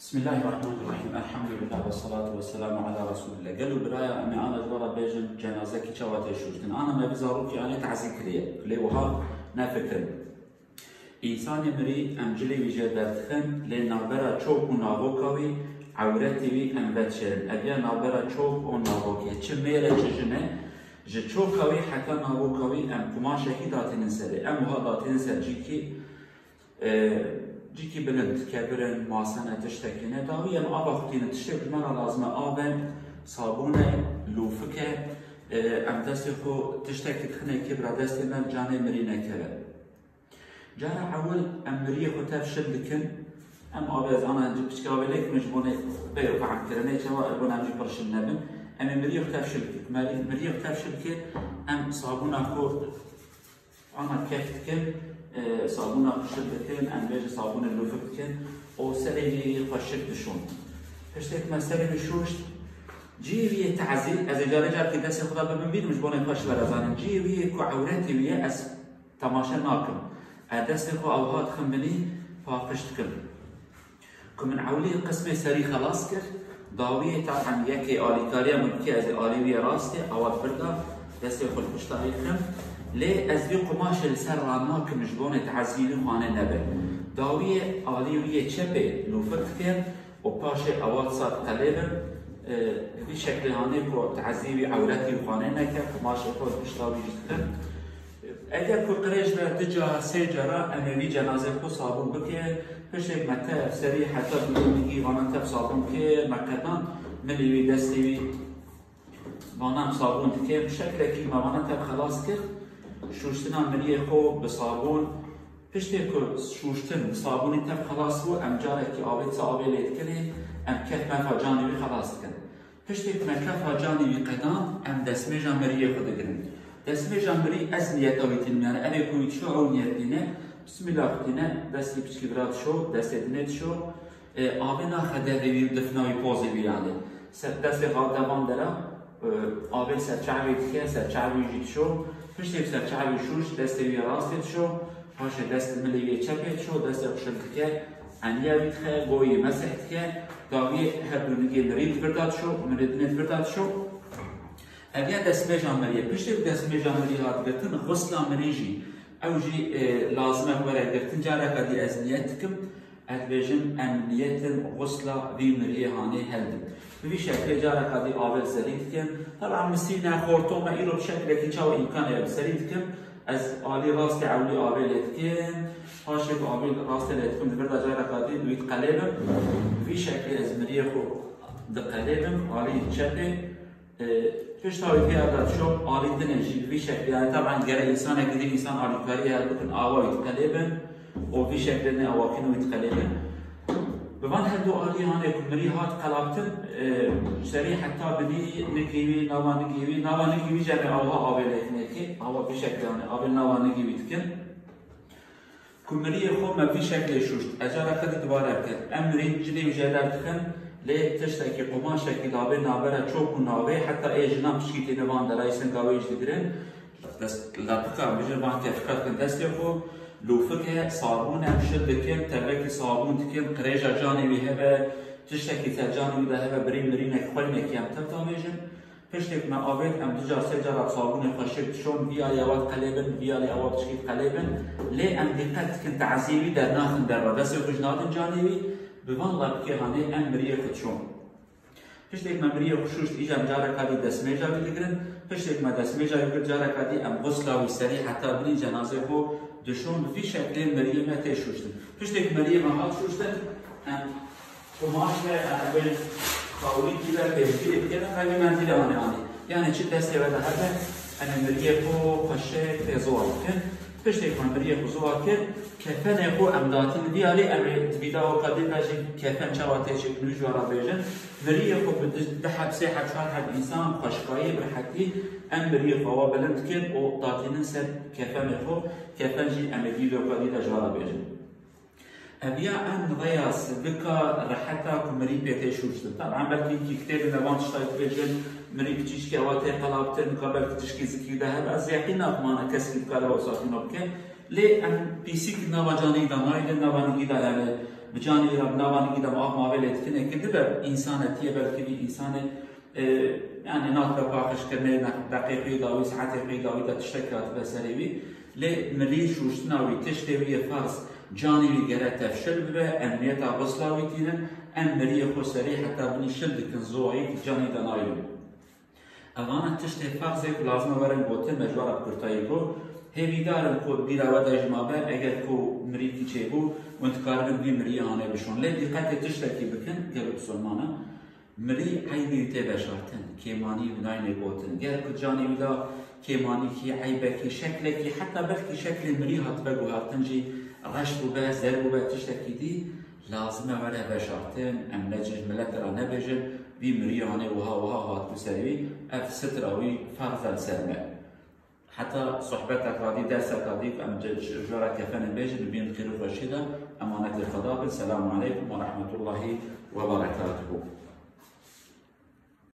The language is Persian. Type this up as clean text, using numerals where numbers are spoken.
بسم الله الرحمن الرحيم. الحمد لله والصلاة والسلام على رسول الله. قالوا برايا أمي أنا جبرا بيجن جنازة كي شواتي شوشتن أنا ما بزاروكي أنا تعزي كلي وها نافكر إنسان مري أمجلي وجدتخن لنابرا تشوك ونابوكاوي عورتي وي أم بتشرن أبيا نابرا تشوك ونابوكي تشميرة تشجنة جتشوكاوي حتى نابوكاوي أم كماشة كي داتين سري أم وها داتين سر جيكي بلند كبرن ماسنة تشتكينه داوية آبا خطينة تشتك منا لازمة آبا صابونة لوفكة ام دستي خو تشتكي تخنه كبرا دستي من جاني مرينة كبر جارة اول ام مريه خو تفشل لكن ام آبا از انا جب تشكاوي لك مجبوني بيرو فعم كرنه چوا اربون ام جي برشل نبن ام مريه خو تفشل لك مريه خو تفشل لك ام صابونة خو انا كيف كن صابونه خشب بکن انبیج صابون لوفه بکن و سری خشب بشون هشتك ما سری بشوشت جیوی تعزیل از اجاره جار که دست خدا ببین مش بونه خش برازان جیوی کو عورتی ویه از تماشا ناکم دست خو اوهات خنبنی فاقشت کن که من عولی قسم سری خلاص کرد داویه طبعا یکی آلیکاریا ملکی از آلیوی راسته اوات بردا دست خو البشتاری کن ليه أزبي قماش السر راناك مجبون تعزيني خانة نبي داوية آليوية شبه لو فكر وباشة أوات صار قليلا في شكل هاني كو تعزيني عورتي وخانة نكا قماش خود بشتاوي جدا أجر كو قريش برتجا سيجرا أمامي جنازة خو صابون بكي فشك متى سري حتى بلونيكي وانا تف صابون كي مكتان مليوي دستيوي وانا صابون كي بشكل كيما وانا تف خلاص كر شوشتنا مريه خو بصابون پشتی که شوشتن صابونی تب خلاص بو ام جاره که آبی صابی لید کنه ام کف مفا جانبی خلاص کن پشتی که مکف جانبی قدام ام دسمه جان مريه خو دگرن دسمه جان مری از نیت آویتین میانه اوی کویت شو او نیت دینه بسم الله خدینه دستی پچکی برات شو دستی دینت شو آبی ناخده روی دفناوی پوزی بیانه دستی خواب دوام داره آبی سرچعوی تکه سرچعوی جید شو پشتی سرچعوی شوش دستی وی راستید شو هاش دست ملیه چپید شو دست خشلت که انیابید که گویی مسحت که داوی هبرونگی مرید برداد شو مریدنت برداد شو اویا دست میجان مریه پشتی دست میجان مریه هات گرتن غسل مریجی اوجی لازمه وره گرتن جاره کدی از نیت کم ادبیجم ان نیت غسل وی مریه هانی هلدم بوی شکل جاره کدی آول سرید کم طبعا مسینا خورتو ما ایرو بشکل که چاو امکانه سرید کم از آلی راست عولی آبی لیتکن هاشک آبی راست لیتکن دبرد جای رکادی دوید قلیبم وی شکل از مریه خو دقلیبم آلی چپه پیش تاوی که اداد شو آلی دنجی وی شکل یعنی طبعا گر انسان اگه انسان آلی کاری هر بکن آوایت قلیبم و وی شکل نه آواکن وید قلیبم بوان هدو آلی هانه مری هات قلابتن سری حتی بدی نگیوی نوا نگیوی جمع آوها آبی لیتنه که آوا بی شکل هانه آبی نوا نگیوی تکن کمری خود ما بی شکل شوشت اجاره کدی دوباره کرد امری جلی و جدر تکن لی تشتکی قماشه که دابی نابره چوک و ناوی حتی ایجنا پشکیتی نوان در ایسن گاویش دیگرن لطقه بجر بان که فکر کن دستی خود لوفکه صابون امشد دکم تبکی صابون دکم قریجا جانبی هبه تشتکی تا جانبی ده هبه بریم مرینک خلنه که ام تبتا میجن پشتک ما آوید ام دجار سجار صابون خشک شون ویا یواد قلیبن ویا یواد تشکیل قلیبن لی ام دقت کن تعزیوی در ناخن در را دست خجنادن جانبی بوان لبکی هانه ام مریه خدشون پشتک ما مریه خشوشت ایجام جاره کادی دسمه جاوی لگرن پشتک ما دسمه جاوی جاره کادی ام غسلاوی سری حتی بنی جنازه بو دشون في شكل مريم ما تشوشتن فشتك مريم ما هات شوشتن قماش بين خاولي كذا بيجي كذا خلي منزل انا يعني شد دستي هذا انا مريم هو خشيت في زوار كن فشتك من مريم زوار كن كفن هو امداتي ديالي امر تبيدا وقدر راجي كفن شواتي شكل جوارا بيجن مريم هو بحب ساحه شهر حد انسان خشقاي برحتي ام مريم هو بلند كن وطاطين سد كفن هو كفن جي امدي وقدر جوارا بيجن ابيع ان غياس بكا رحتا كمري بيتي شوشت طبعا بلكي كتاب نبان شتايت بيجن مري بتشكي اواتي قلابتن قبل تشكي زكي ذهب از يقينا ما كسب كلا وصافي نوبك لي ام بيسيك نوا جاني داناي نوا نيدا بجانب ربناوان كده ما بلت كنا كده إنسانة تيبل كذي إنسانة يعني ناطر باقش كنا دقيقة داوي ساعات داوي دا تشتكات بسريبي لمريض شوشتناوي تشتوي فرس جانبي جرا تفشل به أمنية غصلاوي تينا أم مريض خسري حتى بني شد كنزوعي جاني دنايلو أغانا تشتي فرزك لازم ورن بوته مجوار بكرتايبو هیوی دارم کو بیرا و دجمابه اگر کو مریکی چه بو وانتکارن بی مریانه بشون لی دقت تشتکی بکن گلو بسلمانه مری عیبی ته بشارتن کیمانی بناینه بوتن گر کو جانی ودا کیمانی کی عیبه کی شکل کی حتی بلکی شکل مری هات بگو هاتن جی رش بو به زر بو به تشتکی دی لازمه وره بشارتن ام نجج ملت را نبجن بی مریانه وها هات بسروی اف ستراوی فرض السلمه حتى صحبتك هذه درسك هذه أم جرى كفن بيجن بين خير الرشيدة أمانة الخضاب. السلام عليكم ورحمة الله وبركاته.